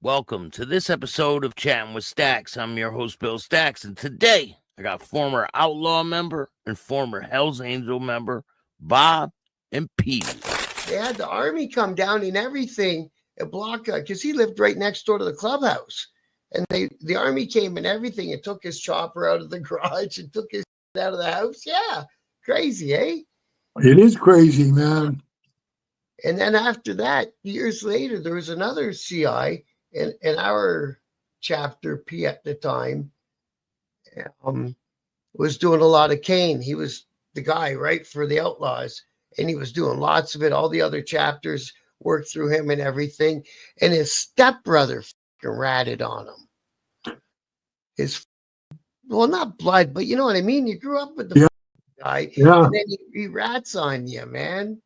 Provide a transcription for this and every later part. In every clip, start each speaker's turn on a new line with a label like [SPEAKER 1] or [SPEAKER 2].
[SPEAKER 1] Welcome to this episode of Chattin with Staxx. I'm your host, Bill Staxx, and today I got former Outlaw member and former Hells Angel member, Bob and PeeWee.
[SPEAKER 2] They had the army come down and everything and block because he lived right next door to the clubhouse. And the army came and everything and took his chopper out of the garage and took his out of the house. Yeah, crazy, eh?
[SPEAKER 3] It is crazy, man.
[SPEAKER 2] And then after that, years later, there was another CI in our chapter P at the time, was doing a lot of cane. He was the guy, right, for the Outlaws, and he was doing lots of it. All the other chapters worked through him and everything. And his stepbrother ratted on him. Well, not blood, but you know what I mean? You grew up with the guy, and then he rats on you, man.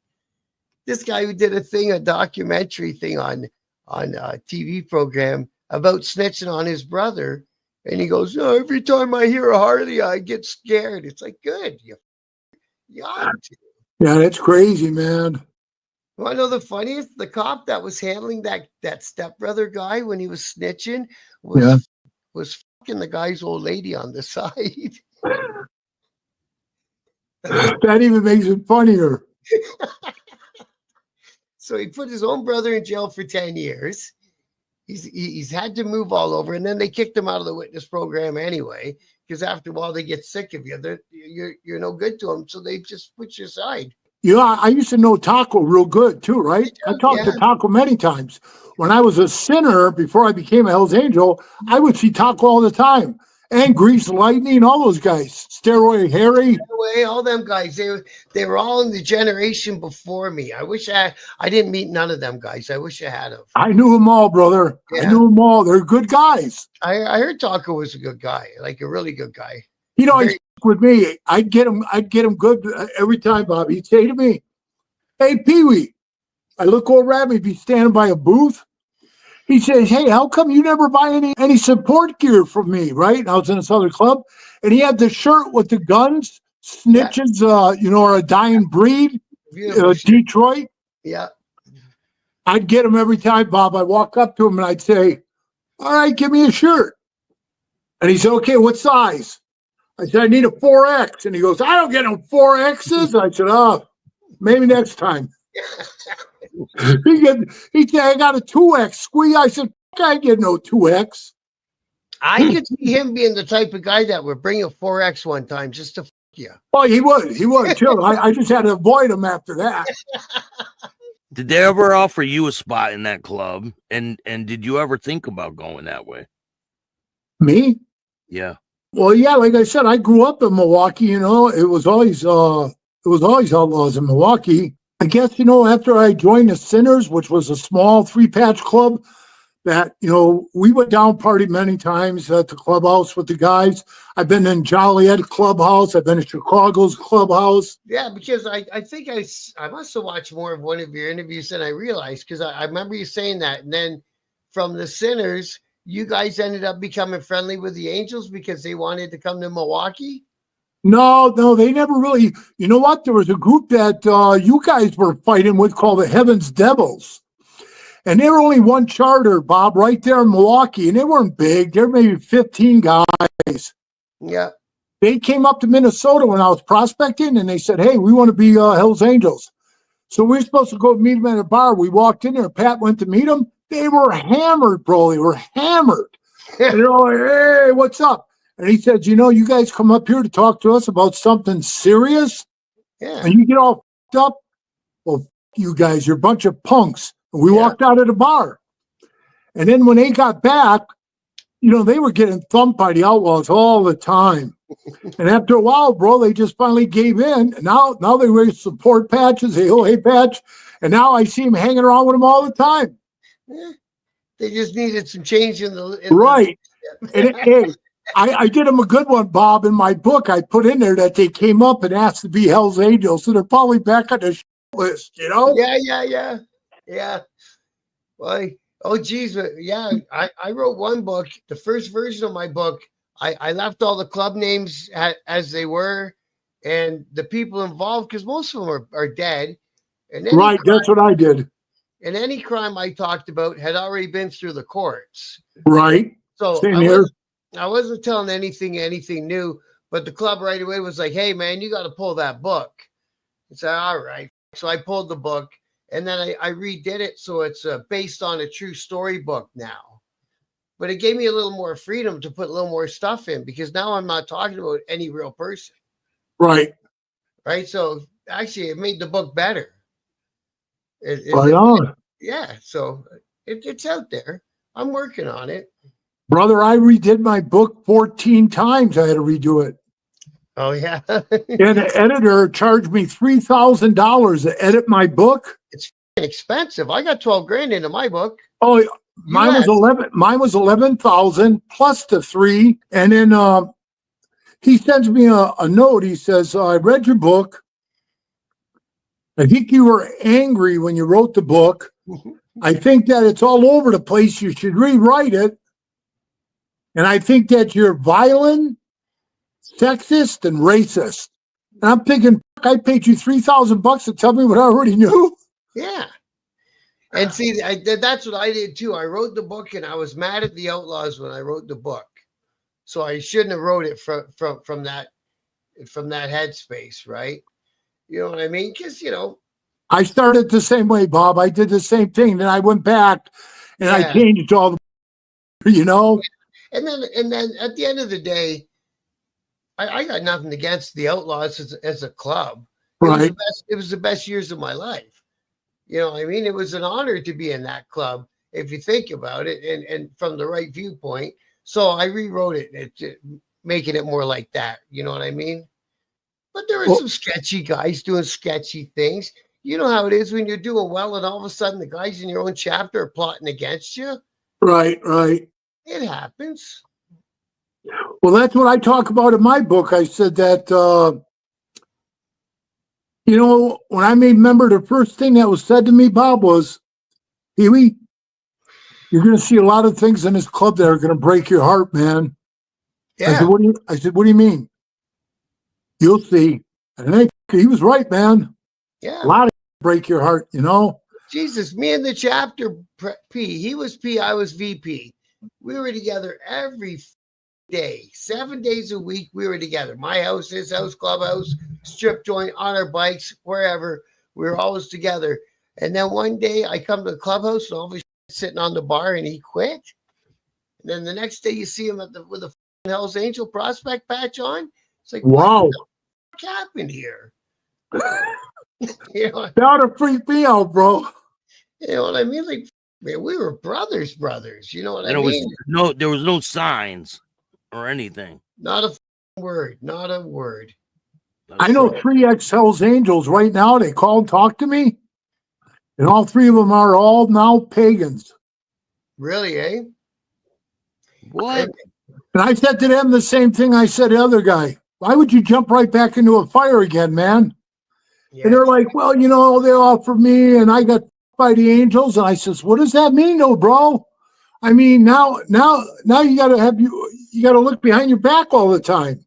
[SPEAKER 2] This guy who did a documentary thing on a TV program about snitching on his brother. And he goes, "Oh, every time I hear a Harley, I get scared." It's like, good. You ought to.
[SPEAKER 3] Yeah, that's crazy, man.
[SPEAKER 2] You want to know the funniest? The cop that was handling that stepbrother guy when he was snitching was fucking the guy's old lady on the side.
[SPEAKER 3] That even makes it funnier.
[SPEAKER 2] So he put his own brother in jail for 10 years. He's had to move all over, and then they kicked him out of the witness program anyway, because after a while they get sick of you. You're no good to them, so they just put you aside.
[SPEAKER 3] You know, I used to know Taco real good too, right? I talked to Taco many times. When I was a sinner, before I became a Hells Angel, I would see Taco all the time. And Grease Lightning, all those guys. Steroid Harry.
[SPEAKER 2] All them guys. They were all in the generation before me. I wish I didn't meet none of them guys. I wish I had them.
[SPEAKER 3] I knew them all, brother. Yeah. I knew them all. They're good guys.
[SPEAKER 2] I heard Taco was a good guy, like a really good guy.
[SPEAKER 3] You know, with me, I'd get him good every time, Bob. He'd say to me, "Hey, PeeWee." I look over at me, be standing by a booth. He says, "Hey, how come you never buy any support gear from me?" Right? And I was in this other club, and he had the shirt with the guns, snitches, are a dying breed, Detroit.
[SPEAKER 2] Yeah.
[SPEAKER 3] I'd get him every time, Bob. I'd walk up to him and I'd say, "All right, give me a shirt." And he said, "Okay, what size?" I said, "I need a 4X." And he goes, "I don't get no 4Xs. I said, "Oh, maybe next time." He said, "I got a 2X squeeze." I said, "I get no 2X.
[SPEAKER 2] I could see him being the type of guy that would bring a 4X one time just to you.
[SPEAKER 3] Oh, he would too. I just had to avoid him after that.
[SPEAKER 1] Did they ever offer you a spot in that club? And did you ever think about going that way?
[SPEAKER 3] Me?
[SPEAKER 1] Yeah.
[SPEAKER 3] Well, yeah, like I said, I grew up in Milwaukee, you know. It was always Outlaws in Milwaukee. I guess, after I joined the Sinners, which was a small 3-patch club, that, we went down party many times at the clubhouse with the guys. I've been in Joliet Clubhouse. I've been in Chicago's Clubhouse.
[SPEAKER 2] Yeah, because I think I must have watched more of one of your interviews than I realized, because I remember you saying that. And then from the Sinners, you guys ended up becoming friendly with the Angels because they wanted to come to Milwaukee?
[SPEAKER 3] No, they never really. You know what? There was a group that you guys were fighting with called the Heavens Devils. And they were only one charter, Bob, right there in Milwaukee. And they weren't big. They were maybe 15 guys.
[SPEAKER 2] Yeah.
[SPEAKER 3] They came up to Minnesota when I was prospecting, and they said, "Hey, we want to be Hells Angels." So we were supposed to go meet them at a bar. We walked in there. Pat went to meet them. They were hammered, bro. They were hammered. And they're all like, "Hey, what's up?" And he said, "You guys come up here to talk to us about something serious?
[SPEAKER 2] Yeah.
[SPEAKER 3] And you get all f***ed up? Well, you guys, you're a bunch of punks." And we walked out of the bar. And then when they got back, they were getting thumped by the Outlaws all the time. And after a while, bro, they just finally gave in. And now they wear support patches. Hey, patch. And now I see them hanging around with them all the time.
[SPEAKER 2] Yeah. They just needed some change in the...
[SPEAKER 3] Right. And I did them a good one, Bob. In my book, I put in there that they came up and asked to be Hells Angels. So they're probably back on the list,
[SPEAKER 2] Yeah. Well, geez. Yeah, I wrote one book. The first version of my book, I left all the club names as they were and the people involved, because most of them are dead. And then
[SPEAKER 3] right, that's what I did.
[SPEAKER 2] and any crime I talked about had already been through the courts.
[SPEAKER 3] Right.
[SPEAKER 2] So
[SPEAKER 3] Same here.
[SPEAKER 2] I wasn't telling anything new, but the club right away was like, hey, man, you got to pull that book. I said, all right. So I pulled the book, and then I redid it. So it's based on a true story book now. But it gave me a little more freedom to put a little more stuff in, because now I'm not talking about any real person.
[SPEAKER 3] Right.
[SPEAKER 2] Right. So actually, it made the book better.
[SPEAKER 3] Right on.
[SPEAKER 2] Yeah. So it's out there. I'm working on it.
[SPEAKER 3] Brother, I redid my book 14 times. I had to redo it.
[SPEAKER 2] Oh, yeah.
[SPEAKER 3] And the editor charged me $3,000 to edit my book.
[SPEAKER 2] It's expensive. I got 12 grand into my book.
[SPEAKER 3] Oh, mine was 11. Mine was 11,000 plus the 3. And then he sends me a note. He says, I read your book. I think you were angry when you wrote the book. I think that it's all over the place. You should rewrite it. And I think that you're violent, sexist, and racist. And I'm thinking, I paid you $3,000 to tell me what I already knew.
[SPEAKER 2] Yeah. And see, that's what I did too. I wrote the book, and I was mad at the Outlaws when I wrote the book. So I shouldn't have wrote it from that headspace, right? You know what I mean? Because,
[SPEAKER 3] I started the same way, Bob. I did the same thing. Then I went back and I changed all the,
[SPEAKER 2] And then at the end of the day, I got nothing against the Outlaws as a club.
[SPEAKER 3] Right.
[SPEAKER 2] It was the best years of my life. You know what I mean? It was an honor to be in that club, if you think about it, and from the right viewpoint. So I rewrote it, making it more like that. You know what I mean? But there were some sketchy guys doing sketchy things. You know how it is when you're doing well, and all of a sudden the guys in your own chapter are plotting against you.
[SPEAKER 3] Right, right.
[SPEAKER 2] It happens.
[SPEAKER 3] Well, that's what I talk about in my book. I said that, when I made member, the first thing that was said to me, Bob, was, PeeWee, you're going to see a lot of things in this club that are going to break your heart, man.
[SPEAKER 2] Yeah.
[SPEAKER 3] I said, what do you mean? You'll see. And he was right, man.
[SPEAKER 2] Yeah.
[SPEAKER 3] A lot of break your heart,
[SPEAKER 2] Jesus, me and the chapter P, he was P, I was VP. We were together every day, 7 days a week. We were together. My house, his house, clubhouse, strip joint, on our bikes, wherever. We were always together. And then one day I come to the clubhouse and all of a sudden sitting on the bar, and he quit. And then the next day you see him with a Hells Angel prospect patch on. It's like,
[SPEAKER 3] wow,
[SPEAKER 2] what the fuck happened here?
[SPEAKER 3] That to freak me out, bro.
[SPEAKER 2] You know what I mean? Like, man, we were brothers. You know what I mean?
[SPEAKER 1] There was no signs or anything.
[SPEAKER 2] Not a word. Not a word.
[SPEAKER 3] I know 3 Hells Angels right now. They call and talk to me. And all 3 of them are all now pagans.
[SPEAKER 2] Really, eh?
[SPEAKER 1] What?
[SPEAKER 3] And I said to them the same thing I said to the other guy. Why would you jump right back into a fire again, man? Yeah. And they're like, well, they offered me and I got by the angels. And I says, what does that mean, though, bro? I mean, now you gotta look behind your back all the time.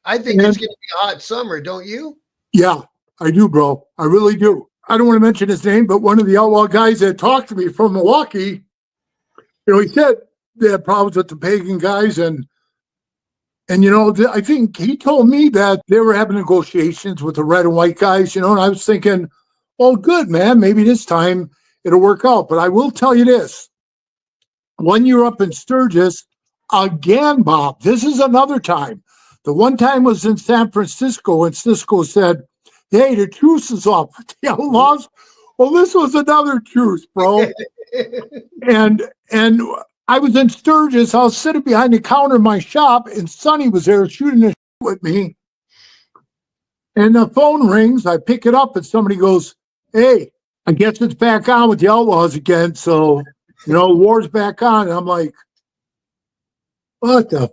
[SPEAKER 2] I think it's gonna be a hot summer, don't you?
[SPEAKER 3] Yeah, I do, bro. I really do. I don't want to mention his name, but one of the outlaw guys that talked to me from Milwaukee, he said they had problems with the pagan guys, and I think he told me that they were having negotiations with the red and white guys, and I was thinking, oh, good, man, maybe this time it'll work out. But I will tell you this. When you're up in Sturgis, again, Bob, this is another time. The one time was in San Francisco, and Cisco said, hey, the truce is off with the Outlaws. Well, this was another truce, bro. and I was in Sturgis. I was sitting behind the counter in my shop, and Sonny was there shooting the shit with me. And the phone rings. I pick it up, and somebody goes, hey, I guess it's back on with the Outlaws again. So, war's back on. And I'm like, what the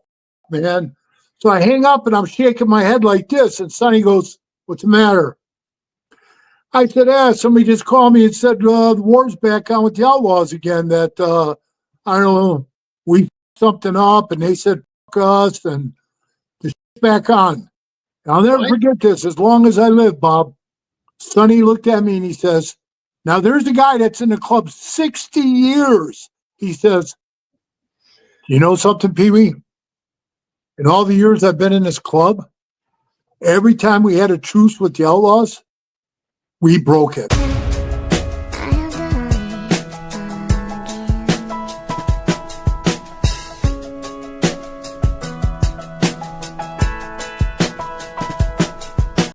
[SPEAKER 3] man? So I hang up, and I'm shaking my head like this. And Sonny goes, what's the matter? I said, somebody just called me and said the war's back on with the Outlaws again. That, I don't know, we something up, and they said, fuck us, and the shit's back on. I'll never forget this as long as I live, Bob. Sonny looked at me, and he says, Now, there's a guy that's in the club 60 years. He says, you know something, Pee-wee? In all the years I've been in this club, every time we had a truce with the Outlaws, we broke it.